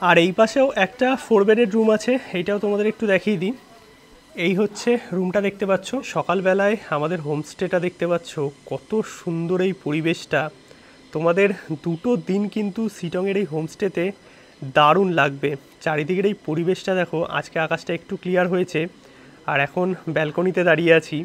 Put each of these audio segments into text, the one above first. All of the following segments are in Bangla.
আর এই পাশেও একটা 4 বেডের রুম আছে, এইটাও তোমাদের একটু দেখিয়ে দিই। এই হচ্ছে রুমটা দেখতে পাচ্ছ। সকালবেলায় আমাদের হোমস্টেটা দেখতে পাচ্ছ, কত সুন্দর এই পরিবেশটা। তোমাদের দুটো দিন কিন্তু শিটংয়ের এই হোমস্টেতে দারুণ লাগবে। চারিদিকের এই পরিবেশটা দেখো, আজকে আকাশটা একটু ক্লিয়ার হয়েছে আর এখন ব্যালকনিতে দাঁড়িয়ে আছি।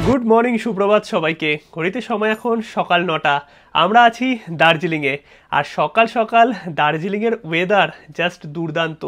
গুড মর্নিং, সুপ্রভাত সবাইকে। ঘড়িতে সময় এখন সকাল 9টা। আমরা আছি দার্জিলিংয়ে, আর সকাল সকাল দার্জিলিংয়ের ওয়েদার জাস্ট দুর্দান্ত।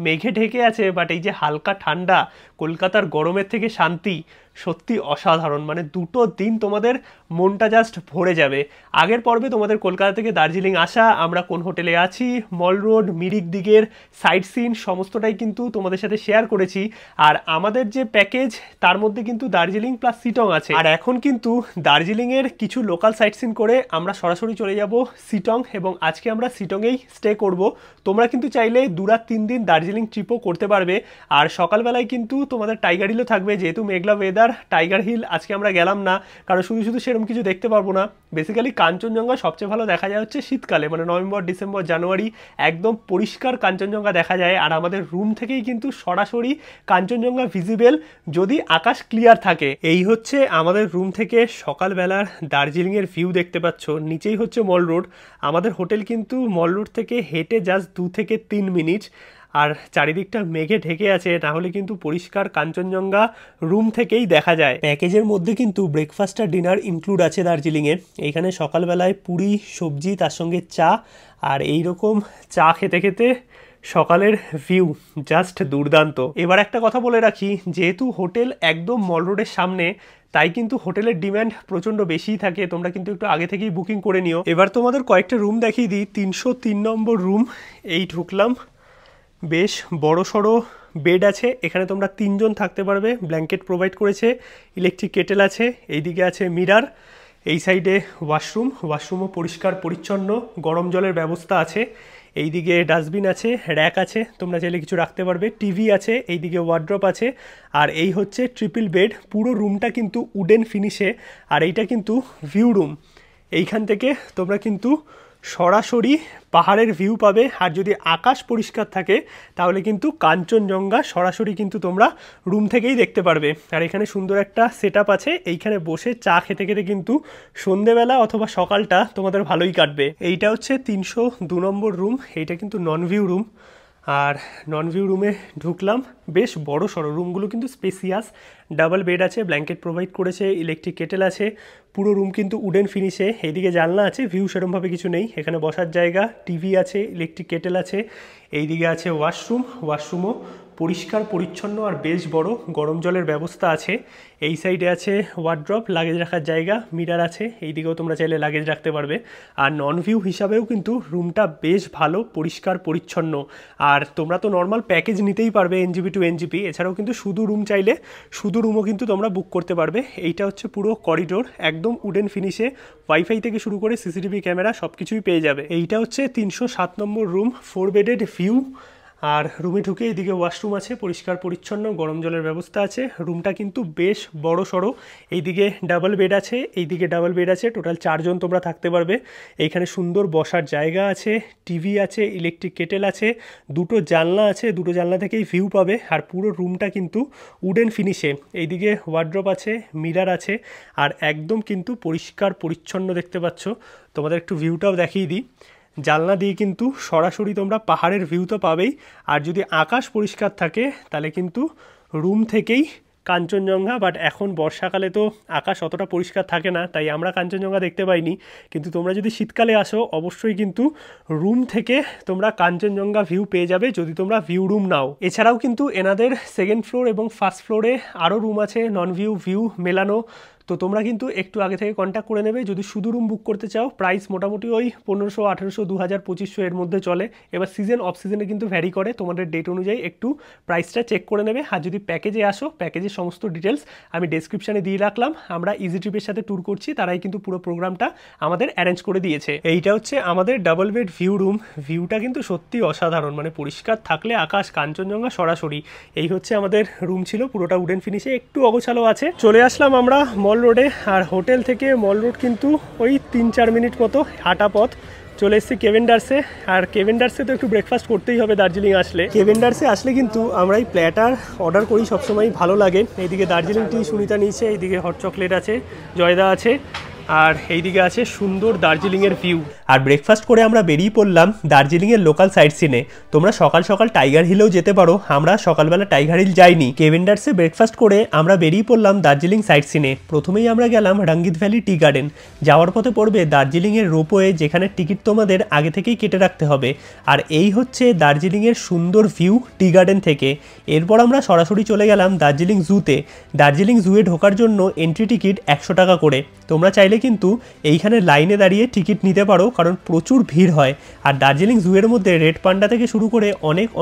মেঘে ঢেকে আছে, বাট এই যে হালকা ঠান্ডা, কলকাতার গরমের থেকে শান্তি, সত্যি অসাধারণ। মানে দুটো দিন তোমাদের মনটা জাস্ট ভরে যাবে। আগের পর্বে তোমাদের কলকাতা থেকে দার্জিলিং আসা, আমরা কোন হোটেলে আছি, মল রোড, মিরিক দিকের সাইট সিন সমস্তটাই কিন্তু তোমাদের সাথে শেয়ার করেছি। আর আমাদের যে প্যাকেজ, তার মধ্যে কিন্তু দার্জিলিং প্লাস শিটং আছে। আর এখন কিন্তু দার্জিলিংয়ের কিছু লোকাল সাইট সিন করে আমরা সরাসরি চলে যাব শিটং, এবং আজকে আমরা শিটংয়েই স্টে করব। তোমরা কিন্তু চাইলে 2-3 দিন দার্জিলিং ট্রিপও করতে পারবে। আর সকালবেলায় কিন্তু তোমাদের টাইগার হিলও থাকবে, যেহেতু মেঘলা ওয়েদার। টাইগার হিল আজকে আমরা গেলাম না, কারণ শুধু শুধু সেরকম কিছু দেখতে পারবো না। বেসিক্যালি কাঞ্চনজঙ্ঘা সবচেয়ে ভালো দেখা যায় হচ্ছে শীতকালে, মানে নভেম্বর, ডিসেম্বর, জানুয়ারি। একদম পরিষ্কার কাঞ্চনজঙ্ঘা দেখা যায়। আর আমাদের রুম থেকেই কিন্তু সরাসরি কাঞ্চনজঙ্ঘা ভিজিবল, যদি আকাশ ক্লিয়ার থাকে। এই হচ্ছে আমাদের রুম থেকে সকালবেলার দার্জিলিংয়ের ভিউ দেখতে পাচ্ছ। নিচেই হচ্ছে মল রোড। আমাদের হোটেল কিন্তু মল রোড থেকে হেঁটে জাস্ট 2-3 মিনিট। আর চারিদিকটা মেঘে ঢেকে আছে, তাহলে কিন্তু পরিষ্কার কাঞ্চনজঙ্ঘা রুম থেকেই দেখা যায়। প্যাকেজের মধ্যে কিন্তু ব্রেকফাস্ট আর ডিনার ইনক্লুড আছে দার্জিলিংয়ে। এইখানে সকালবেলায় পুরি, সবজি, তার সঙ্গে চা। আর এইরকম চা খেতে খেতে সকালের ভিউ জাস্ট দুর্দান্ত। এবার একটা কথা বলে রাখি, যেহেতু হোটেল একদম মল রোডের সামনে, তাই কিন্তু হোটেলের ডিম্যান্ড প্রচণ্ড বেশিই থাকে। তোমরা কিন্তু একটু আগে থেকেই বুকিং করে নিও। এবার তোমাদের কয়েকটা রুম দেখিয়ে দিই। 303 নম্বর রুম, এই ঢুকলাম। বেশ বড় সড়ো বেড আছে, এখানে তোমরা 3 জন থাকতে পারবে। ব্ল্যাঙ্কেট প্রোভাইড করেছে, ইলেকট্রিক কেটেল আছে, এইদিকে আছে মিরার, এই সাইডে ওয়াশরুমও পরিষ্কার পরিচ্ছন্ন, গরম জলের ব্যবস্থা আছে। এইদিকে ডাস্টবিন আছে, র্যাক আছে, তোমরা চাইলে কিছু রাখতে পারবে। টিভি আছে, এইদিকে ওয়ার্ড্রপ আছে। আর এই হচ্ছে ট্রিপল বেড। পুরো রুমটা কিন্তু উডেন ফিনিশে। আর এইটা কিন্তু ভিউ রুম। এইখান থেকে তোমরা কিন্তু সরাসরি পাহাড়ের ভিউ পাবে। আর যদি আকাশ পরিষ্কার থাকে, তাহলে কিন্তু কাঞ্চনজঙ্ঘা সরাসরি কিন্তু তোমরা রুম থেকেই দেখতে পারবে। আর এখানে সুন্দর একটা সেট আপ আছে, এইখানে বসে চা খেতে খেতে কিন্তু সন্ধেবেলা অথবা সকালটা তোমাদের ভালোই কাটবে। এইটা হচ্ছে 302 নম্বর রুম, এইটা কিন্তু নন ভিউ রুম। আর নন ভিউ রুমে ঢুকলাম, বেশ বড় সড়ো। রুমগুলো কিন্তু স্পেসিয়াস, ডাবল বেড আছে, ব্ল্যাঙ্কেট প্রোভাইড করেছে, ইলেকট্রিক কেটেল আছে। পুরো রুম কিন্তু উডেন ফিনিশে। এইদিকে জানলা আছে, ভিউ সেরকমভাবে কিছু নেই। এখানে বসার জায়গা, টিভি আছে, ইলেকট্রিক কেটেল আছে। এইদিকে আছে ওয়াশরুমও পরিষ্কার পরিচ্ছন্ন আর বেশ বড়, গরম জলের ব্যবস্থা আছে। এই সাইডে আছে ওয়ার্ড্রপ, লাগেজ রাখার জায়গা, মিরার আছে, এইদিকেও তোমরা চাইলে লাগেজ রাখতে পারবে। আর নন ভিউ হিসাবেও কিন্তু রুমটা বেশ ভালো, পরিষ্কার পরিচ্ছন্ন। আর তোমরা তো নর্মাল প্যাকেজ নিতেই পারবে NGP to NGP, এছাড়াও কিন্তু শুধু রুম চাইলে শুধু রুমও কিন্তু তোমরা বুক করতে পারবে। এইটা হচ্ছে পুরো করিডোর, একদম উডেন ফিনিশে। ওয়াইফাই থেকে শুরু করে CCTV ক্যামেরা সব কিছুই পেয়ে যাবে। এইটা হচ্ছে 307 নম্বর রুম, 4 বেডেড ভিউ। আর রুমে ঢুকে এইদিকে ওয়াশরুম আছে, পরিষ্কার পরিচ্ছন্ন, গরম জলের ব্যবস্থা আছে। রুমটা কিন্তু বেশ বড় সড়ো। এইদিকে ডাবল বেড আছে, এইদিকে ডাবল বেড আছে, টোটাল 4 জন তোমরা থাকতে পারবে। এইখানে সুন্দর বসার জায়গা আছে, টিভি আছে, ইলেকট্রিক কেটেল আছে, 2টো জানলা আছে, 2টো জানলা থেকেই ভিউ পাবে। আর পুরো রুমটা কিন্তু উডেন ফিনিশে। এইদিকে ওয়ার্ড্রপ আছে, মিরার আছে, আর একদম কিন্তু পরিষ্কার পরিচ্ছন্ন দেখতে পাচ্ছ। তোমাদের একটু ভিউটাও দেখিয়ে দিই। জানলা দিয়ে কিন্তু সরাসরি তোমরা পাহাড়ের ভিউ তো পাবেই। আর যদি আকাশ পরিষ্কার থাকে, তাহলে কিন্তু রুম থেকেই কাঞ্চনজঙ্ঘা। বাট এখন বর্ষাকালে তো আকাশ অতটা পরিষ্কার থাকে না, তাই আমরা কাঞ্চনজঙ্ঘা দেখতে পাইনি। কিন্তু তোমরা যদি শীতকালে আসো, অবশ্যই কিন্তু রুম থেকে তোমরা কাঞ্চনজঙ্ঘা ভিউ পেয়ে যাবে, যদি তোমরা ভিউ রুম নাও। এছাড়াও কিন্তু এনাদের 2nd ফ্লোর এবং 1st ফ্লোরে আরও রুম আছে, নন ভিউ, ভিউ মেলানো। তো তোমরা কিন্তু একটু আগে থেকে কন্ট্যাক্ট করে নেবে যদি শুধু রুম বুক করতে চাও। প্রাইস মোটামুটি ওই 1500, 1800, 2000, 2500 এর মধ্যে চলে। এবার সিজন অফ সিজনে কিন্তু ভ্যারি করে, তোমাদের ডেট অনুযায়ী একটু প্রাইসটা চেক করে নেবে। আর যদি প্যাকেজে আসো, প্যাকেজের সমস্ত ডিটেলস আমি ডেসক্রিপশানে দিয়ে রাখলাম। আমরা ইজি ট্রিপের সাথে ট্যুর করছি, তারাই কিন্তু পুরো প্রোগ্রামটা আমাদের অ্যারেঞ্জ করে দিয়েছে। এইটা হচ্ছে আমাদের ডাবল বেড ভিউ রুম। ভিউটা কিন্তু সত্যি অসাধারণ, মানে পরিষ্কার থাকলে আকাশ, কাঞ্চনজঙ্ঘা সরাসরি। এই হচ্ছে আমাদের রুম ছিল, পুরোটা উডেন ফিনিশে, একটু অগোছালো আছে। চলে আসলাম আমরা মল রোডে, আর হোটেল থেকে মল রোড কিন্তু ওই 3-4 মিনিট মতো হাঁটা পথ। চলে এসেছি কেভেন্ডার্সে, আর কেভেন্ডার্সে তো একটু ব্রেকফাস্ট করতেই হবে দার্জিলিং আসলে। কেভেন্ডার্সে আসলে কিন্তু আমরা এই প্ল্যাটার অর্ডার করি, সবসময় ভালো লাগে। এইদিকে দার্জিলিং টি সুনিতা নিয়েছে, এইদিকে হট চকলেট আছে, জয়দা আছে, আর এইদিকে আছে সুন্দর দার্জিলিংয়ের ভিউ। আর ব্রেকফাস্ট করে আমরা বেরিয়ে পড়লাম দার্জিলিংয়ের লোকাল সাইট সিনে। তোমরা সকাল সকাল টাইগার হিলেও যেতে পারো, আমরা সকালবেলা টাইগার হিল যাইনি। কেভেন্ডার্সে ব্রেকফাস্ট করে আমরা বেরিয়ে পড়লাম দার্জিলিং সাইট সিনে। প্রথমেই আমরা গেলাম রঙ্গিত ভ্যালি টি গার্ডেন। যাওয়ার পথে পড়বে দার্জিলিংয়ের রোপওয়ে, যেখানে টিকিট তোমাদের আগে থেকেই কেটে রাখতে হবে। আর এই হচ্ছে দার্জিলিংয়ের সুন্দর ভিউ টি গার্ডেন থেকে। এরপর আমরা সরাসরি চলে গেলাম দার্জিলিং জুতে। দার্জিলিং জুয়ে ঢোকার জন্য এন্ট্রি টিকিট 100 টাকা করে। তোমরা চাইলে কিন্তু এইখানে লাইনে দাঁড়িয়ে টিকিট নিতে পারো, কারণ প্রচুর ভিড় হয়। আর দার্জিলিং জুয়ের মধ্যে রেড পান্ডা থেকে শুরু করে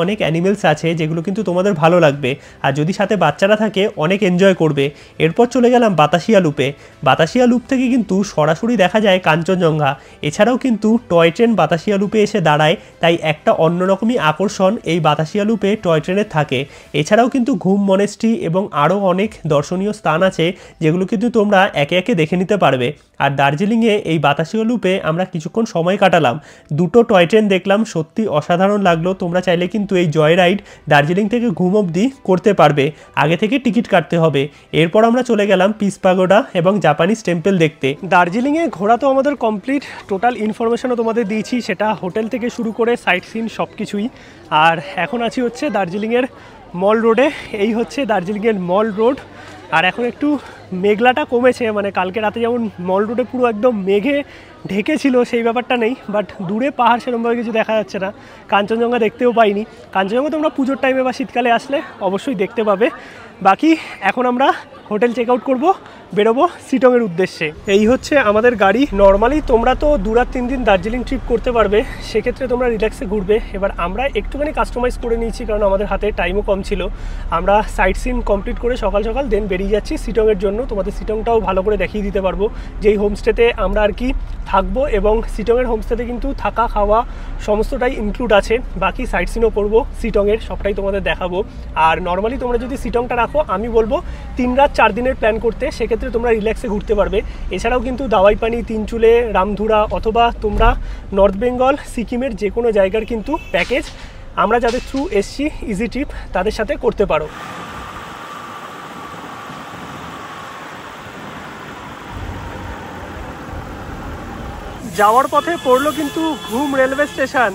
অনেক অ্যানিমেলস আছে, যেগুলো কিন্তু তোমাদের ভালো লাগবে। আর যদি সাথে বাচ্চারা থাকে অনেক এনজয় করবে। এরপর চলে গেলাম বাতাসিয়া লুপে। বাতাসিয়া লুপ থেকে কিন্তু সরাসরি দেখা যায় কাঞ্চনজঙ্ঘা। এছাড়াও কিন্তু টয় ট্রেন বাতাসিয়া লুপে এসে দাঁড়ায়, তাই একটা অন্যরকমই আকর্ষণ এই বাতাসিয়া লুপে টয় ট্রেনের থাকে। এছাড়াও কিন্তু ঘুম মনেস্ট্রি এবং আরও অনেক দর্শনীয় স্থান আছে, যেগুলো কিন্তু তোমরা একে একে দেখে নিতে পারবে। আর দার্জিলিংয়ে এই বাতাসিয়া লুপে আমরা কিছুক্ষণ সময় কাটালাম, দুটো টয় ট্রেন দেখলাম, সত্যি অসাধারণ লাগলো। তোমরা চাইলে কিন্তু এই জয় রাইড দার্জিলিং থেকে ঘুম অবধি করতে পারবে, আগে থেকে টিকিট কাটতে হবে। এরপর আমরা চলে গেলাম পিস পাগোডা এবং জাপানিজ টেম্পল দেখতে। দার্জিলিংয়ে ঘোরা তো আমাদের কমপ্লিট, টোটাল ইনফরমেশনও তোমাদের দিয়েছি, সেটা হোটেল থেকে শুরু করে সাইট সিন সব কিছুই। আর এখন আছি হচ্ছে দার্জিলিংয়ের মল রোডে। এই হচ্ছে দার্জিলিংয়ের মল রোড। আর এখন একটু মেঘলাটা কমেছে, মানে কালকে রাতে যেমন মল রোডে পুরো একদম মেঘে ঢেকেছিল সেই ব্যাপারটা নেই, বাট দূরে পাহাড় সেরকমভাবে কিছু দেখা যাচ্ছে না। কাঞ্চনজঙ্ঘা দেখতেও পাইনি। কাঞ্চনজঙ্ঘা তোমরা পুজোর টাইমে বা শীতকালে আসলে অবশ্যই দেখতে পাবে। বাকি এখন আমরা হোটেল চেক আউট করবো, বেরোবো শিটংয়ের উদ্দেশ্যে। এই হচ্ছে আমাদের গাড়ি। নর্মালি তোমরা তো 2-3 দিন দার্জিলিং ট্রিপ করতে পারবে, সেক্ষেত্রে তোমরা রিল্যাক্সে ঘুরবে। এবার আমরা একটুখানি কাস্টমাইজ করে নিয়েছি, কারণ আমাদের হাতে টাইমও কম ছিল। আমরা সাইট সিন কমপ্লিট করে সকাল সকাল দেন বেরিয়ে যাচ্ছি শিটংয়ের জন্য। তোমাদের শিটংটাও ভালো করে দেখিয়ে দিতে পারবো, যেই হোমস্টেতে আমরা আর কি থাকবো। এবং শিটংয়ের হোমস্টেতে কিন্তু থাকা খাওয়া সমস্তটাই ইনক্লুড আছে। বাকি সাইট সিনও করবো শিটংয়ের, সবটাই তোমাদের দেখাবো। আর নর্মালি তোমরা যদি শিটংটা রাখো, আমি বলবো 3 রাত 4 দিনের প্ল্যান করতে, সেক্ষেত্রে তোমরা রিল্যাক্সে ঘুরতে পারবে। এছাড়াও কিন্তু দাওয়াইপানি, তিনচুলে, রামধুরা অথবা তোমরা নর্থ বেঙ্গল, সিকিমের যে কোনো জায়গার কিন্তু প্যাকেজ আমরা যাদের থ্রু এসছি ইজি ট্রিপ, তাদের সাথে করতে পারো। যাওয়ার পথে পড়লো কিন্তু ঘুম রেলওয়ে স্টেশন।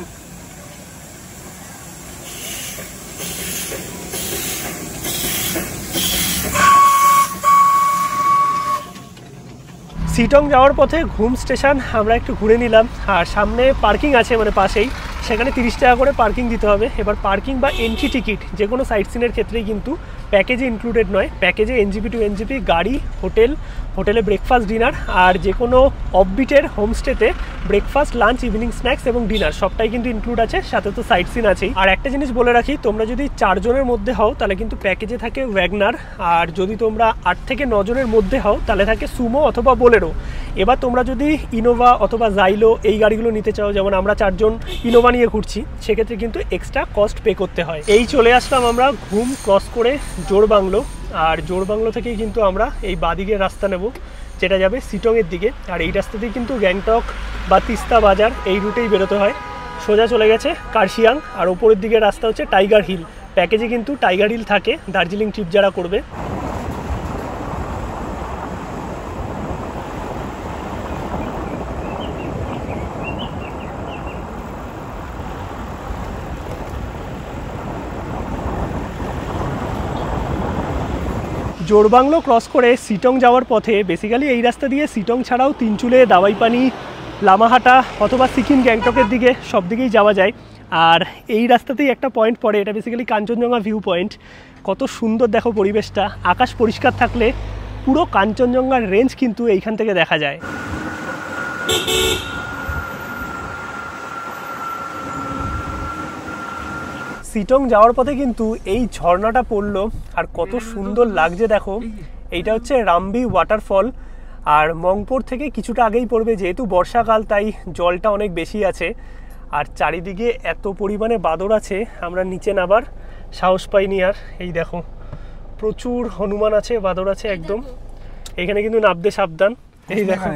শিটং যাওয়ার পথে ঘুম স্টেশন আমরা একটু ঘুরে নিলাম। আর সামনে পার্কিং আছে, মানে পাশেই, সেখানে 30 টাকা করে পার্কিং দিতে হবে। এবার পার্কিং বা এন্ট্রি টিকিট যে কোনো সাইট সিনের ক্ষেত্রেই কিন্তু প্যাকেজে ইনক্লুডেড নয়। প্যাকেজে এনজিপি টু এনজিপি গাড়ি, হোটেলে ব্রেকফাস্ট, ডিনার, আর যে কোনো অফবিটের হোমস্টেতে ব্রেকফাস্ট, লাঞ্চ, ইভিনিং স্ন্যাক্স এবং ডিনার সবটাই কিন্তু ইনক্লুড আছে। সাথে তো সাইট সিন আছেই। আর একটা জিনিস বলে রাখি, তোমরা যদি 4 জনের মধ্যে হও তাহলে কিন্তু প্যাকেজে থাকে ওয়াগনার। আর যদি তোমরা 8 থেকে 9 জনের মধ্যে হও তাহলে থাকে সুমো অথবা বোলেরো। এবার তোমরা যদি ইনোভা অথবা জাইলো এই গাড়িগুলো নিতে চাও, যেমন আমরা 4 জন ইনোভা নিয়ে ঘুরছি, সেক্ষেত্রে কিন্তু এক্সট্রা কস্ট পে করতে হয়। এই চলে আসলাম আমরা ঘুম ক্রস করে জোড়বাংলো। আর জোড়বাংলো থেকেই কিন্তু আমরা এই বাদিকের রাস্তা নেব, যেটা যাবে শিটংয়ের দিকে। আর এই রাস্তাতেই কিন্তু গ্যাংটক বা তিস্তা বাজার এই রুটেই বেরোতে হয়। সোজা চলে গেছে কার্শিয়াং। আর ওপরের দিকের রাস্তা হচ্ছে টাইগার হিল। প্যাকেজে কিন্তু টাইগার হিল থাকে দার্জিলিং ট্রিপ যারা করবে। জোড়বাংলো ক্রস করে শিটং যাওয়ার পথে বেসিক্যালি এই রাস্তা দিয়ে শিটং ছাড়াও তিনচুলে, দাওয়াইপানি, লামাহাটা অথবা সিকিম, গ্যাংটকের দিকে সব দিকেই যাওয়া যায়। আর এই রাস্তাতেই একটা পয়েন্ট পড়ে, এটা বেসিক্যালি কাঞ্চনজঙ্ঘা ভিউ পয়েন্ট। কত সুন্দর দেখো পরিবেশটা, আকাশ পরিষ্কার থাকলে পুরো কাঞ্চনজঙ্ঘার রেঞ্জ কিন্তু এইখান থেকে দেখা যায়। সিটং যাওয়ার পথে কিন্তু এই ঝর্ণাটা পড়লো, আর কত সুন্দর লাগছে দেখো। এইটা হচ্ছে রামবি ওয়াটারফল, আর মংপোর থেকে কিছুটা আগেই পড়বে, যেহেতু বর্ষাকাল তাই জলটা অনেক বেশি আছে। আর চারিদিকে এত পরিমাণে বাদর আছে, আমরা নিচে নাবার সাহস পাইনি। আর এই দেখো প্রচুর হনুমান আছে, বাদর আছে একদম। এখানে কিন্তু নাবতে সাবধান। এই দেখো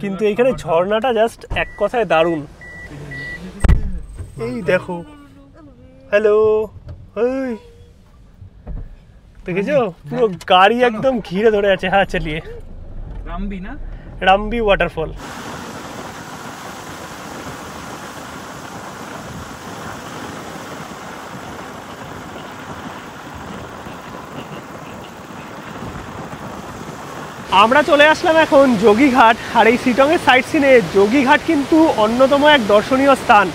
কিন্তু এইখানে ঝর্ণাটা জাস্ট এক কথায় দারুণ। এই দেখো, হ্যালো, ওই দেখেছো পুরো গাড়ি একদম ঘিরে ধরে আছে। হ্যাঁ চালিয়ে রামবি না, রামবি ওয়াটারফল। আমরা চলে আসলাম এখন যোগীঘাট। আর এই শিটংয়ের সাইট সিনে যোগীঘাট কিন্তু অন্যতম এক দর্শনীয় স্থান।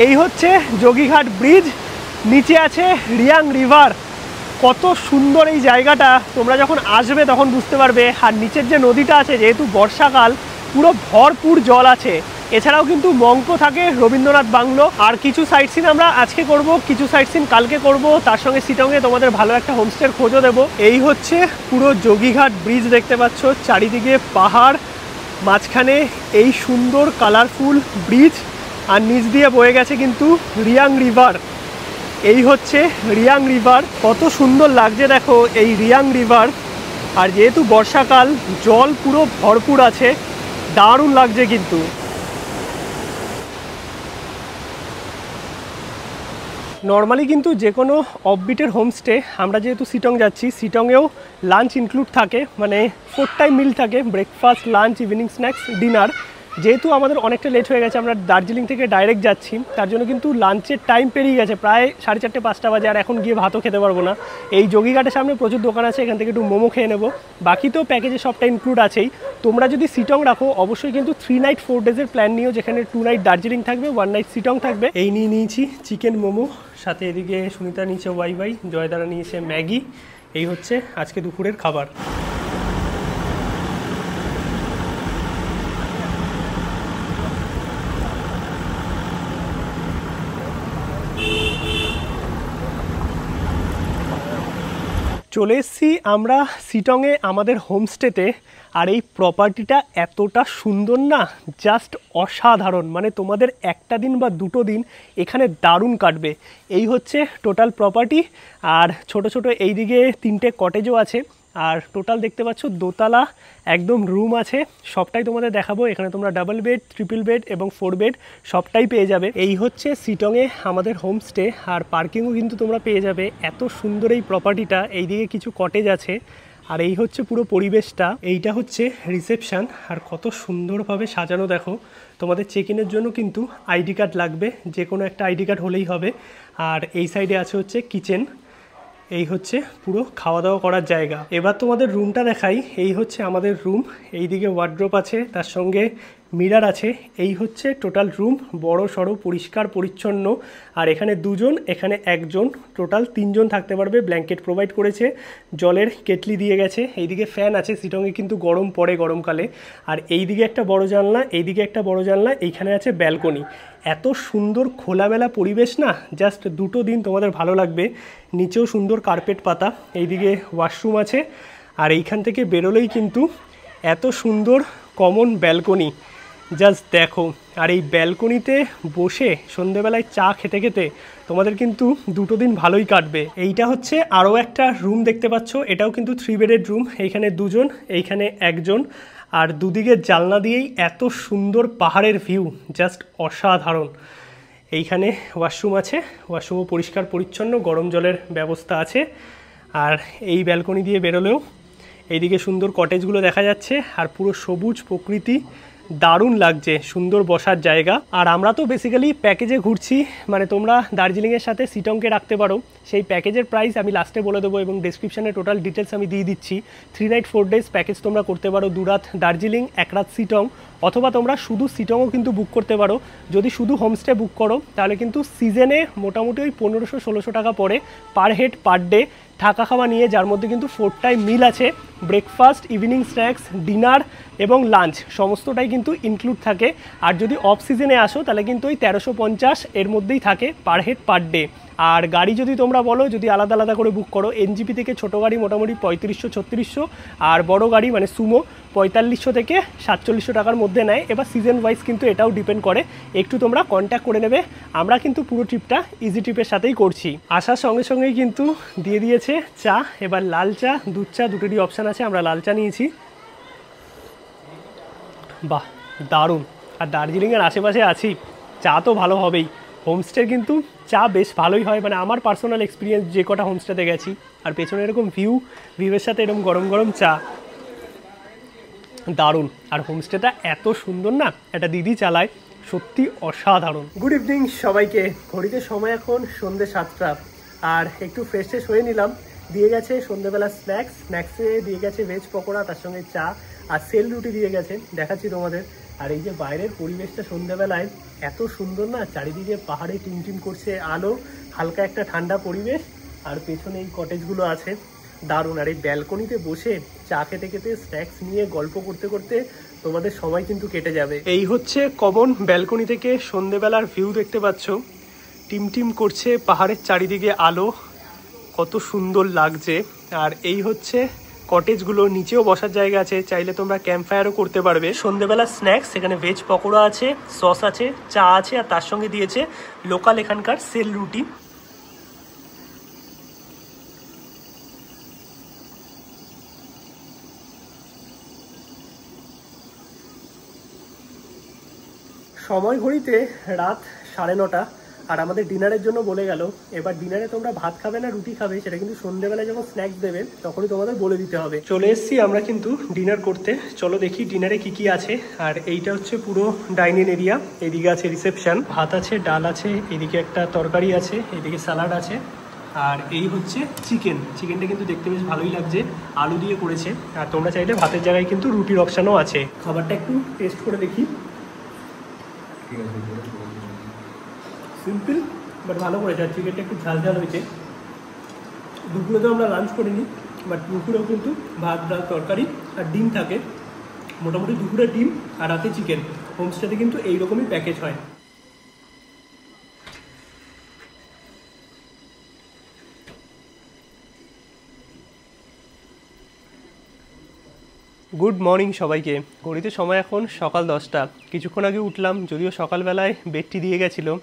এই হচ্ছে যোগীঘাট ব্রিজ, নিচে আছে রিয়াং রিভার। কত সুন্দর এই জায়গাটা, তোমরা যখন আসবে তখন বুঝতে পারবে। আর নিচের যে নদীটা আছে, যেহেতু বর্ষাকাল পুরো ভরপুর জল আছে। এছাড়াও কিন্তু মঙ্কো থাকে, রবীন্দ্রনাথ বাংলো। আর কিছু সাইট সিন আমরা আজকে করব, কিছু সাইট সিন কালকে করব। তার সঙ্গে শিটংয়ে তোমাদের ভালো একটা হোমস্টের খোঁজও দেবো। এই হচ্ছে পুরো যোগীঘাট ব্রিজ, দেখতে পাচ্ছ চারিদিকে পাহাড়, মাঝখানে এই সুন্দর কালারফুল ব্রিজ, আর নিচ দিয়ে বয়ে গেছে কিন্তু রিয়াং রিভার। এই হচ্ছে রিয়াং রিভার, কত সুন্দর লাগছে দেখো এই রিয়াং রিভার। আর যেহেতু বর্ষাকাল জল পুরো ভরপুর আছে, দারুণ লাগছে কিন্তু। নর্মালি কিন্তু যে কোনো অফবিটের হোমস্টে, আমরা যেহেতু শিটং যাচ্ছি, শিটংয়েও লাঞ্চ ইনক্লুড থাকে, মানে 4 টাইম মিল থাকে, breakfast, lunch, evening snacks, dinner. যেহেতু আমাদের অনেকটা লেট হয়ে গেছে, আমরা দার্জিলিং থেকে ডাইরেক্ট যাচ্ছি, তার জন্য কিন্তু লাঞ্চের টাইম পেরিয়ে গেছে, প্রায় 4:30-5টা বাজে। আর এখন গিয়ে ভাতও খেতে পারবো না। এই যোগীঘাটের সামনে প্রচুর দোকান আছে, এখান থেকে একটু মোমো খেয়ে নেবো। বাকি তো প্যাকেজে সবটা ইনক্লুড আছেই। তোমরা যদি শিটং রাখো অবশ্যই কিন্তু 3 নাইট 4 ডেজের প্ল্যান নিও, যেখানে 2 নাইট দার্জিলিং থাকবে, 1 নাইট শিটং থাকবে। এই নিয়ে নিয়েছি চিকেন মোমো, সাথে এদিকে সুনিতা নিয়েছে ওয়াই, জয়দারা নিয়েছে ম্যাগি। এই হচ্ছে আজকে দুপুরের খাবার। চলে এসেছি আমরা শিটংয়ে আমাদের হোমস্টেতে। আর এই প্রপার্টিটা এতটা সুন্দর না, জাস্ট অসাধারণ। মানে তোমাদের একটা দিন বা 2টো দিন এখানে দারুণ কাটবে। এই হচ্ছে টোটাল প্রপার্টি। আর ছোট ছোট এইদিকে 3টে কটেজও আছে। আর টোটাল দেখতে পাচ্ছ দোতলা একদম রুম আছে, সবটাই তোমাদের দেখাবো। এখানে তোমরা ডাবল বেড, ট্রিপল বেড এবং 4 বেড সবটাই পেয়ে যাবে। এই হচ্ছে শিটংয়ে আমাদের হোমস্টে। আর পার্কিংও কিন্তু তোমরা পেয়ে যাবে। এত সুন্দর এই প্রপার্টিটা, এইদিকে কিছু কটেজ আছে। আর এই হচ্ছে পুরো পরিবেশটা। এইটা হচ্ছে রিসেপশান, আর কত সুন্দরভাবে সাজানো দেখো। তোমাদের চেক ইনের জন্য কিন্তু আইডি কার্ড লাগবে, যে কোনো একটা আইডি কার্ড হলেই হবে। আর এই সাইডে আছে হচ্ছে কিচেন। এই হচ্ছে পুরো খাওয়া দাওয়া করার জায়গা। এবার তোমাদের রুমটা দেখাই। এই হচ্ছে আমাদের রুম, এইদিকে ওয়ার্ড্রোব আছে, তার সঙ্গে মিরার আছে। এই হচ্ছে টোটাল রুম, বড় সড়ো, পরিষ্কার পরিচ্ছন্ন। আর এখানে 2জন, এখানে 1জন, টোটাল 3জন থাকতে পারবে। ব্ল্যাঙ্কেট প্রোভাইড করেছে, জলের কেটলি দিয়ে গেছে। এইদিকে ফ্যান আছে, শিটংয়ে কিন্তু গরম পড়ে গরমকালে। আর এইদিকে একটা বড় জানলা, এইদিকে একটা বড় জানলা, এইখানে আছে ব্যালকনি। এত সুন্দর খোলামেলা পরিবেশ না, জাস্ট 2টো দিন তোমাদের ভালো লাগবে। নিচেও সুন্দর কার্পেট পাতা, এইদিকে ওয়াশরুম আছে। আর এইখান থেকে বেরোলেই কিন্তু এত সুন্দর কমন ব্যালকনি, জাস্ট দেখো। আর এই ব্যালকনিতে বসে সন্ধেবেলায় চা খেতে খেতে তোমাদের কিন্তু 2টো দিন ভালোই কাটবে। এইটা হচ্ছে আরও একটা রুম দেখতে পাচ্ছ, এটাও কিন্তু 3 বেডের রুম। এইখানে 2জন, এইখানে 1জন। আর দুদিকের জানলা দিয়েই এত সুন্দর পাহাড়ের ভিউ, জাস্ট অসাধারণ। এইখানে ওয়াশরুম আছে, ওয়াশরুমও পরিষ্কার পরিচ্ছন্ন, গরম জলের ব্যবস্থা আছে। আর এই ব্যালকনি দিয়ে বেরোলেও এইদিকে সুন্দর কটেজগুলো দেখা যাচ্ছে, আর পুরো সবুজ প্রকৃতি, দারুণ লাগছে, সুন্দর বসার জায়গা। আর আমরা তো বেসিক্যালি প্যাকেজে ঘুরছি, মানে তোমরা দার্জিলিংয়ের সাথে শিটংকে রাখতে পারো। সেই প্যাকেজের প্রাইস আমি লাস্টে বলে দেবো, এবং ডেসক্রিপশানে টোটাল ডিটেলস আমি দিয়ে দিচ্ছি। 3 নাইট 4 ডেজ প্যাকেজ তোমরা করতে পারো, 2 রাত দার্জিলিং, 1 রাত শিটং। অথবা তোমরা শুধু শিটংও কিন্তু বুক করতে পারো। যদি শুধু হোমস্টে বুক করো তাহলে কিন্তু সিজনে মোটামুটি ওই 1500-1600 টাকা পড়ে পার হেড পার ডে। থাকা খাওয়া নিয়ে, যার মধ্যে কিন্তু 4 টাইম মিল আছে, ব্রেকফাস্ট, ইভিনিং স্ন্যাক্স, ডিনার এবং লাঞ্চ সমস্তটাই কিন্তু ইনক্লুড থাকে। আর যদি অফ সিজনে আসো তাহলে কিন্তু ওই 1350 এর মধ্যেই থাকে পার হেড পার ডে। আর গাড়ি যদি তোমরা বলো, যদি আলাদা আলাদা করে বুক করো, এনজিপি থেকে ছোটো গাড়ি মোটামুটি 3500-3600, আর বড় গাড়ি মানে সুমো 4500 থেকে 4700 টাকার মধ্যে নেয়। এবার সিজন ওয়াইজ কিন্তু এটাও ডিপেন্ড করে, একটু তোমরা কন্ট্যাক্ট করে নেবে। আমরা কিন্তু পুরো ট্রিপটা ইজি ট্রিপের সাথেই করছি। আসার সঙ্গে সঙ্গেই কিন্তু দিয়ে দিয়েছে চা। এবার লাল চা, দুধ চা দুটোরই অপশান আছে, আমরা লাল চা নিয়েছি। বাহ, দারুণ। আর দার্জিলিংয়ের আশেপাশে আছি, চা তো ভালো হবেই। হোমস্টের কিন্তু চা বেশ ভালোই হয়, মানে আমার পার্সোনাল এক্সপিরিয়েন্স, যে কটা হোমস্টেতে গেছি। আর পেছনে এরকম ভিউয়ের সাথে এরকম গরম গরম চা, দারুণ। আর হোমস্টেটা এত সুন্দর না, একটা দিদি চালায়, সত্যি অসাধারণ। গুড ইভিনিং সবাইকে। ঘড়িতে সময় এখন সন্ধ্যে 7টা। আর একটু ফ্রেশ ট্রেশ হয়ে নিলাম। দিয়ে গেছে সন্ধ্যেবেলা স্ন্যাক্সে দিয়ে গেছে ভেজ পকোড়া, তার সঙ্গে চা আর সেল রুটি দিয়ে গেছে, দেখাচ্ছি তোমাদের। আর এই যে বাইরের পরিবেশটা সন্ধ্যেবেলায় এত সুন্দর না, চারিদিকে পাহাড়ে টিমটিম করছে আলো, হালকা একটা ঠান্ডা পরিবেশ, আর পেছনে এই কটেজগুলো আছে, দারুণ। আর এই ব্যালকনিতে বসে চা খেতে খেতে স্ন্যাক্স নিয়ে গল্প করতে করতে তোমাদের সময় কিন্তু কেটে যাবে। এই হচ্ছে কমন ব্যালকনি থেকে সন্ধ্যেবেলার ভিউ, দেখতে পাচ্ছ টিমটিম করছে পাহাড়ের চারিদিকে আলো, কত সুন্দর লাগছে। আর এই হচ্ছে কটেজগুলো, নিচেও বসার জায়গা আছে, চাইলে তোমরা ক্যাম্প ফায়ারও করতে পারবে। সন্ধ্যেবেলা স্ন্যাক্স, এখানে ভেজ পকোড়া আছে, সস আছে, চা আছে, আর তার সঙ্গে দিয়েছে লোকাল এখানকার সেল রুটি। সময় ঘড়িতে রাত 9:30, আর আমাদের ডিনারের জন্য বলে গেল। এবার ডিনারে তোমরা ভাত খাবে না রুটি খাবে, সেটা কিন্তু সন্ধ্যেবেলায় যখন স্ন্যাক্স দেবে তখনই তোমাদের বলে দিতে হবে। চলে এসেছি আমরা কিন্তু ডিনার করতে। চলো দেখি ডিনারে কি কি আছে। আর এইটা হচ্ছে পুরো ডাইনিং এরিয়া। এদিকে আছে রিসেপশন, ভাত আছে, ডাল আছে, এদিকে একটা তরকারি আছে, এদিকে স্যালাড আছে, আর এই হচ্ছে চিকেনটা কিন্তু দেখতে বেশ ভালোই লাগছে, আলু দিয়ে করেছে। আর তোমরা চাইলে ভাতের জায়গায় কিন্তু রুটির অপশানও আছে। খাবারটা একটু টেস্ট করে দেখি। সিম্পল বাট ভালো করেছে। আর চিকেনটা একটু ঝাল ঝাল হয়েছে। দুপুরে তো আমরা লাঞ্চ করিনি, বাট দুপুরেও কিন্তু ভাত, ডাল, তরকারি আর ডিম থাকে। মোটামুটি দুপুরে ডিম আর রাতে চিকেন। হোমস্টেতে কিন্তু এইরকমই প্যাকেজ হয়। গুড মর্নিং সবাইকে। ঘড়িতে সময় এখন সকাল 10টা। কিছুক্ষণ আগে উঠলাম, যদিও সকালবেলায় বেডটি দিয়ে গেছিলো।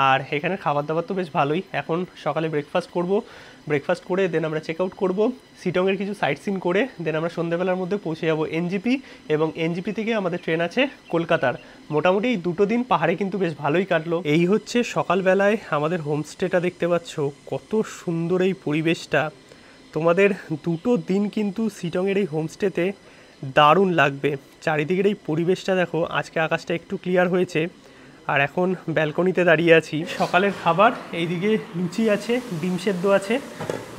আর এখানে খাবার দাবার তো বেশ ভালোই। এখন সকালে ব্রেকফাস্ট করে দেন আমরা চেক আউট করবো। শিটংয়ের কিছু সাইট সিন করে দেন আমরা সন্ধ্যেবেলার মধ্যে পৌঁছে যাবো এনজিপি, এবং এনজিপি থেকে আমাদের ট্রেন আছে কলকাতার। মোটামুটি এই দুটো দিন পাহাড়ে কিন্তু বেশ ভালোই কাটলো। এই হচ্ছে সকালবেলায় আমাদের হোমস্টেটা, দেখতে পাচ্ছ কত সুন্দর এই পরিবেশটা। তোমাদের দুটো দিন কিন্তু শিটংয়ের এই হোমস্টেতে দারুণ লাগবে। চারিদিকের এই পরিবেশটা দেখো। আজকে আকাশটা একটু ক্লিয়ার হয়েছে। আর এখন ব্যালকনিতে দাঁড়িয়ে আছি। সকালের খাবার, এইদিকে লুচি আছে, ডিম সেদ্ধ আছে,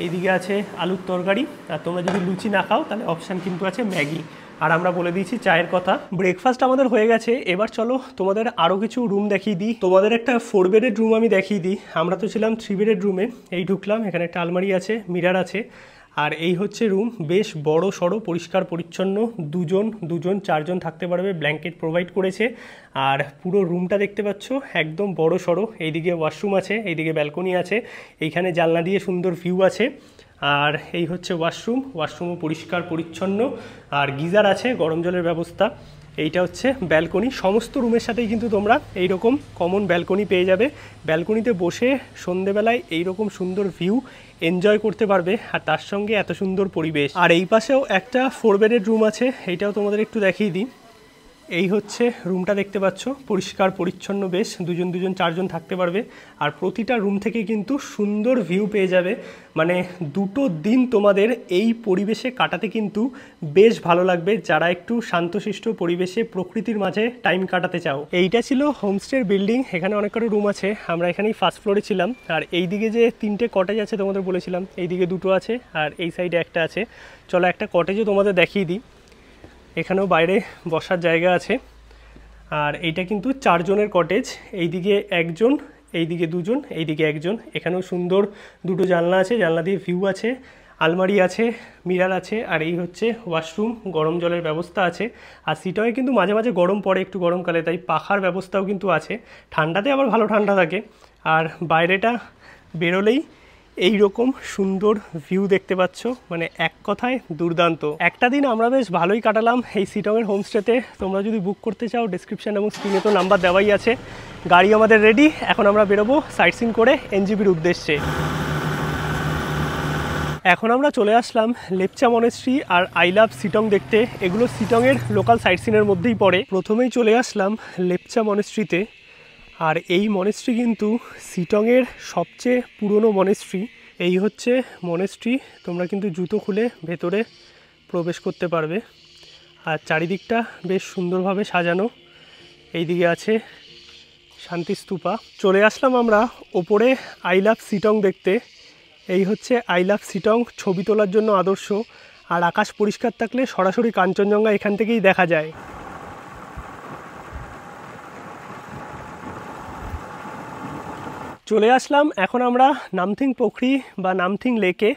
এইদিকে আছে আলুর তরকারি। আর তোমরা যদি লুচি না খাও তাহলে অপশান কিন্তু আছে ম্যাগি। আর আমরা বলে দিয়েছি চায়ের কথা। ব্রেকফাস্ট আমাদের হয়ে গেছে। এবার চলো তোমাদের আরও কিছু রুম দেখিয়ে দিই। তোমাদের একটা 4 বেডের রুম আমি দেখিয়ে দিই। আমরা তো ছিলাম 3 বেডের রুমে। এই ঢুকলাম, এখানে একটা আলমারি আছে, মিরার আছে। আর এই হচ্ছে রুম, বেশ বড় সড়ো, পরিষ্কার পরিচ্ছন্ন। দুজন 4জন থাকতে পারবে, ব্ল্যাঙ্কেট প্রোভাইড করেছে। আর পুরো রুমটা দেখতে পাচ্ছ একদম বড় সড়ো। এইদিকে ওয়াশরুম আছে, এইদিকে ব্যালকনি আছে, এইখানে জানলা দিয়ে সুন্দর ভিউ আছে। আর এই হচ্ছে ওয়াশরুমও পরিষ্কার পরিচ্ছন্ন। আর গিজার আছে, গরম জলের ব্যবস্থা। এইটা হচ্ছে ব্যালকনি। সমস্ত রুমের সাথেই কিন্তু তোমরা এইরকম কমন ব্যালকনি পেয়ে যাবে। ব্যালকনিতে বসে সন্ধেবেলায় এইরকম সুন্দর ভিউ এনজয় করতে পারবে, আর তার সঙ্গে এত সুন্দর পরিবেশ। আর এই পাশেও একটা 4 বেডের রুম আছে, এইটাও তোমাদের একটু দেখিয়ে দিই। এই হচ্ছে রুমটা, দেখতে পাচ্ছ পরিষ্কার পরিচ্ছন্ন, বেশ 2জন 4জন থাকতে পারবে। আর প্রতিটা রুম থেকে কিন্তু সুন্দর ভিউ পেয়ে যাবে। মানে দুটো দিন তোমাদের এই পরিবেশে কাটাতে কিন্তু বেশ ভালো লাগবে, যারা একটু শান্তশিষ্ট পরিবেশে প্রকৃতির মাঝে টাইম কাটাতে চাও। এইটা ছিল হোমস্টের বিল্ডিং। এখানে অনেক কটা রুম আছে। আমরা এখানেই ফার্স্ট ফ্লোরে ছিলাম। আর এইদিকে যে 3টে কটেজ আছে তোমাদের বলেছিলাম, এইদিকে 2টো আছে আর এই সাইডে একটা আছে। চলো একটা কটেজও তোমাদের দেখিয়ে দিই। এখানেও বাইরে বসার জায়গা আছে। আর এইটা কিন্তু 4 জনের কটেজ। এইদিকে 1 জন, এইদিকে 2 জন, এইদিকে 1 জন। এখানেও সুন্দর 2টো জানলা আছে, জানলা দিয়ে ভিউ আছে। আলমারি আছে, মিরার আছে, আর এই হচ্ছে ওয়াশরুম, গরম জলের ব্যবস্থা আছে। আর সিটয়ে কিন্তু মাঝে মাঝে গরম পড়ে একটু গরমকালে, তাই পাখার ব্যবস্থাও কিন্তু আছে। ঠান্ডাতে আবার ভালো ঠান্ডা থাকে। আর বাইরেটা বেরোলেই এই রকম সুন্দর ভিউ দেখতে পাচ্ছ, মানে এক কথায় দুর্দান্ত। একটা দিন আমরা বেশ ভালোই কাটালাম এই সিটংয়ের হোমস্টেতে। তোমরা যদি বুক করতে চাও ডেসক্রিপশন এবং স্ক্রিনে তো নাম্বার দেওয়াই আছে। গাড়ি আমাদের রেডি, এখন আমরা বেরোবো সাইট সিন করে এনজিপির উদ্দেশ্যে। এখন আমরা চলে আসলাম লেপচা মনেস্ট্রি আর আই লাভ সিটং দেখতে। এগুলো সিটংয়ের লোকাল সাইট সিনের মধ্যেই পড়ে। প্রথমেই চলে আসলাম লেপচা মনেস্ট্রিতে। আর এই মনেস্ট্রি কিন্তু সিটংয়ের সবচেয়ে পুরনো মনেস্ট্রি। এই হচ্ছে মনেস্ট্রি। তোমরা কিন্তু জুতো খুলে ভেতরে প্রবেশ করতে পারবে। আর চারিদিকটা বেশ সুন্দরভাবে সাজানো। এইদিকে আছে শান্তিস্তূপা। চলে আসলাম আমরা ওপরে আই লাভ সিটং দেখতে। এই হচ্ছে আই লাভ সিটং, ছবি তোলার জন্য আদর্শ। আর আকাশ পরিষ্কার থাকলে সরাসরি কাঞ্চনজঙ্ঘা এখান থেকেই দেখা যায়। চলে আসলাম এখন আমরা নামথিং পোখরি বা নামথিং লেকে।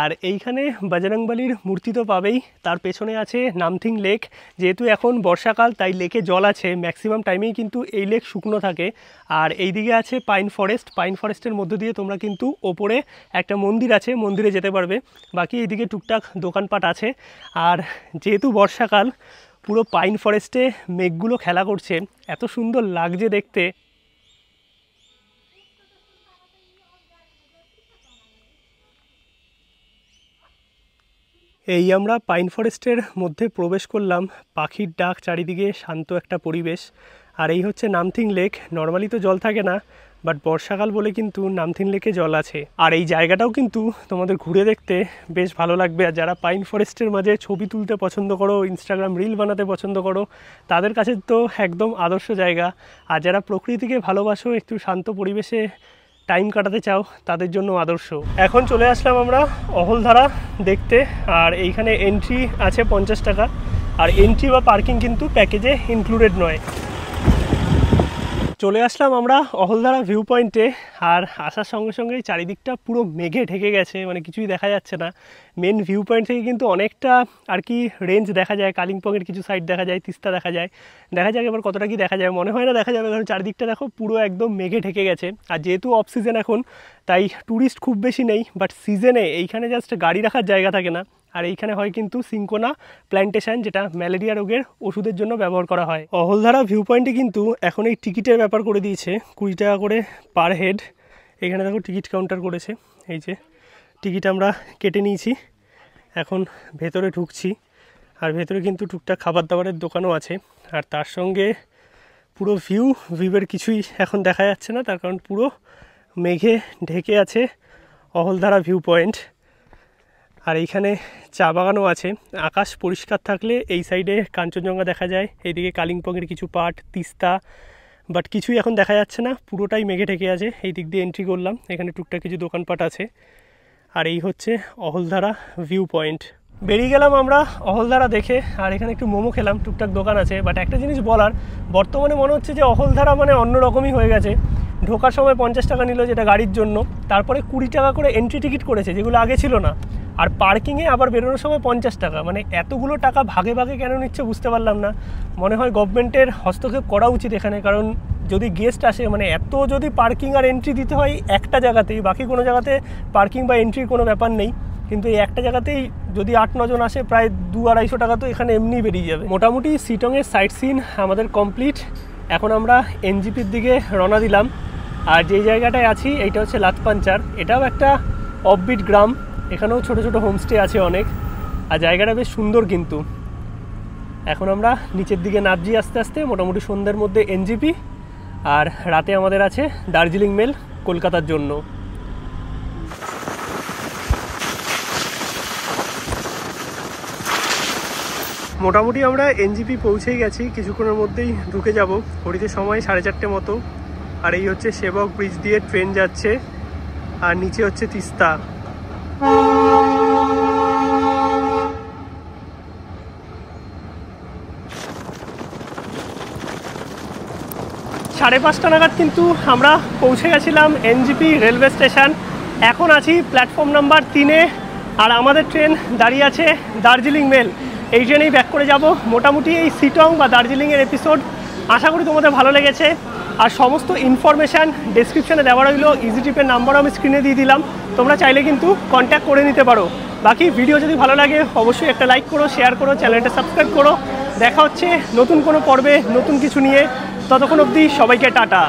আর এইখানে বজরংবলির মূর্তি তো পাবেই, তার পেছনে আছে নামথিং লেক। যেহেতু এখন বর্ষাকাল তাই লেকে জল আছে, ম্যাক্সিমাম টাইমেই কিন্তু এই লেক শুকনো থাকে। আর এইদিকে আছে পাইন ফরেস্ট। পাইন ফরেস্টের মধ্য দিয়ে তোমরা কিন্তু ওপরে একটা মন্দির আছে, মন্দিরে যেতে পারবে। বাকি এইদিকে টুকটাক দোকানপাট আছে। আর যেহেতু বর্ষাকাল, পুরো পাইন ফরেস্টে মেঘগুলো খেলা করছে, এত সুন্দর লাগছে দেখতে। এই আমরা পাইন ফরেস্টের মধ্যে প্রবেশ করলাম। পাখির ডাক, চারিদিকে শান্ত একটা পরিবেশ। আর এই হচ্ছে নামথিং লেক। নর্মালি তো জল থাকে না, বাট বর্ষাকাল বলে কিন্তু নামথিং লেকে জল আছে। আর এই জায়গাটাও কিন্তু তোমাদের ঘুরে দেখতে বেশ ভালো লাগবে। আর যারা পাইন ফরেস্টের মাঝে ছবি তুলতে পছন্দ করো, ইনস্টাগ্রাম রিল বানাতে পছন্দ করো, তাদের কাছে তো একদম আদর্শ জায়গা। আর যারা প্রকৃতিকে ভালোবাসো, একটু শান্ত পরিবেশে টাইম কাটাতে চাও, তাদের জন্য আদর্শ। এখন চলে আসলাম আমরা অহলধারা দেখতে। আর এইখানে এন্ট্রি আছে 50 টাকা। আর এন্ট্রি বা পার্কিং কিন্তু প্যাকেজে ইনক্লুডেড নয়। চলে আসলাম আমরা অহলধারা ভিউ পয়েন্টে। আর আসার সঙ্গে সঙ্গেই চারিদিকটা পুরো মেঘে ঢেকে গেছে, মানে কিছুই দেখা যাচ্ছে না। মেন ভিউ পয়েন্ট থেকে কিন্তু অনেকটা আর কি রেঞ্জ দেখা যায়। কালিম্পংয়ের কিছু সাইড দেখা যায়, তিস্তা দেখা যায়। দেখা যাক এবার কতটা কি দেখা যায়। মনে হয় না দেখা যাবে, কারণ চারিদিকটা দেখো পুরো একদম মেঘে ঢেকে গেছে। আর যেহেতু অফ সিজন এখন, তাই ট্যুরিস্ট খুব বেশি নেই। বাট সিজনে এইখানে জাস্ট গাড়ি রাখার জায়গা থাকে না। আর এইখানে হয় কিন্তু সিঙ্কোনা প্ল্যান্টেশন, যেটা ম্যালেরিয়া রোগের ওষুধের জন্য ব্যবহার করা হয়। অহলধারা ভিউ পয়েন্টে কিন্তু এখন এই টিকিটের ব্যাপার করে দিয়েছে, 20 টাকা করে পার হেড। এখানে দেখো টিকিট কাউন্টার করেছে। এই যে টিকিট আমরা কেটে নিয়েছি, এখন ভেতরে ঢুকছি। আর ভেতরে কিন্তু টুকটাক খাবার দাবারের দোকানও আছে। আর তার সঙ্গে পুরো ভিউয়ের কিছুই এখন দেখা যাচ্ছে না, তার কারণ পুরো মেঘে ঢেকে আছে অহলধারা ভিউ পয়েন্ট। আর এইখানে চা বাগানও আছে। আকাশ পরিষ্কার থাকলে এই সাইডে কাঞ্চনজঙ্ঘা দেখা যায়, এইদিকে কালিম্পংয়ের কিছু পার্ট, তিস্তা, বাট কিছুই এখন দেখা যাচ্ছে না, পুরোটাই মেঘে ঢেকে আছে। এই দিক দিয়ে এন্ট্রি করলাম, এখানে টুকটাক কিছু দোকানপাট আছে। আর এই হচ্ছে অহলধারা ভিউ পয়েন্ট। বেরিয়ে গেলাম আমরা অহলধারা দেখে। আর এখানে একটু মোমো খেলাম, টুকটাক দোকান আছে। বাট একটা জিনিস বলার, বর্তমানে মনে হচ্ছে যে অহলধারা মানে অন্যরকমই হয়ে গেছে। ঢোকার সময় 50 টাকা নিল, যেটা গাড়ির জন্য। তারপরে 20 টাকা করে এন্ট্রি টিকিট করেছে, যেগুলো আগে ছিল না। আর পার্কিংয়ে আবার বেরোনোর সময় 50 টাকা। মানে এতগুলো টাকা ভাগে ভাগে কেন নিচ্ছে বুঝতে পারলাম না। মনে হয় গভর্নমেন্টের হস্তক্ষেপ করা উচিত এখানে, কারণ যদি গেস্ট আসে, মানে এত যদি পার্কিং আর এন্ট্রি দিতে হয় একটা জায়গাতেই, বাকি কোনো জায়গাতে পার্কিং বা এন্ট্রির কোনো ব্যাপার নেই, কিন্তু এই একটা জায়গাতেই যদি 8-9 জন আসে, প্রায় 200-250 টাকা তো এখানে এমনি বেরিয়ে যাবে। মোটামুটি সিটংয়ের সাইট সিন আমাদের কমপ্লিট। এখন আমরা এনজিপির দিকে রওনা দিলাম। আর যেই জায়গাটায় আছি এইটা হচ্ছে লাতপাঞ্চার। এটাও একটা অফবিট গ্রাম, এখানেও ছোট ছোট হোমস্টে আছে অনেক। আর জায়গাটা বেশ সুন্দর কিন্তু। এখন আমরা নিচের দিকে নামছি আস্তে আস্তে। মোটামুটি সন্ধ্যের মধ্যে এনজিপি, আর রাতে আমাদের আছে দার্জিলিং মেল কলকাতার জন্য। মোটামুটি আমরা এনজিপি পৌঁছেই গেছি, কিছুক্ষণের মধ্যেই ঢুকে যাব। ঘড়িতে সময় 4:30 মতো। আর এই হচ্ছে সেবক ব্রিজ দিয়ে ট্রেন যাচ্ছে, আর নিচে হচ্ছে তিস্তা। 5:30 নাগাদ কিন্তু আমরা পৌঁছে গেছিলাম এনজিপি রেলওয়ে স্টেশন। এখন আছি প্ল্যাটফর্ম নাম্বার 3-এ। আর আমাদের ট্রেন দাঁড়িয়ে আছে দার্জিলিং মেল। এই ট্রেনেই ব্যাক করে যাব। মোটামুটি এই সিটং বা দার্জিলিংয়ের এপিসোড আশা করি তোমাদের ভালো লেগেছে। আর সমস্ত ইনফরমেশান ডেসক্রিপশানে দেওয়া রইলো, ইজি ট্রিপের নাম্বারও আমি স্ক্রিনে দিয়ে দিলাম, তোমরা চাইলে কিন্তু কন্ট্যাক্ট করে নিতে পারো। বাকি ভিডিও যদি ভালো লাগে অবশ্যই একটা লাইক করো, শেয়ার করো, চ্যানেলটা সাবস্ক্রাইব করো। দেখা হচ্ছে নতুন কোনো পর্বে নতুন কিছু নিয়ে। ততক্ষণ অবধি সবাইকে টাটা।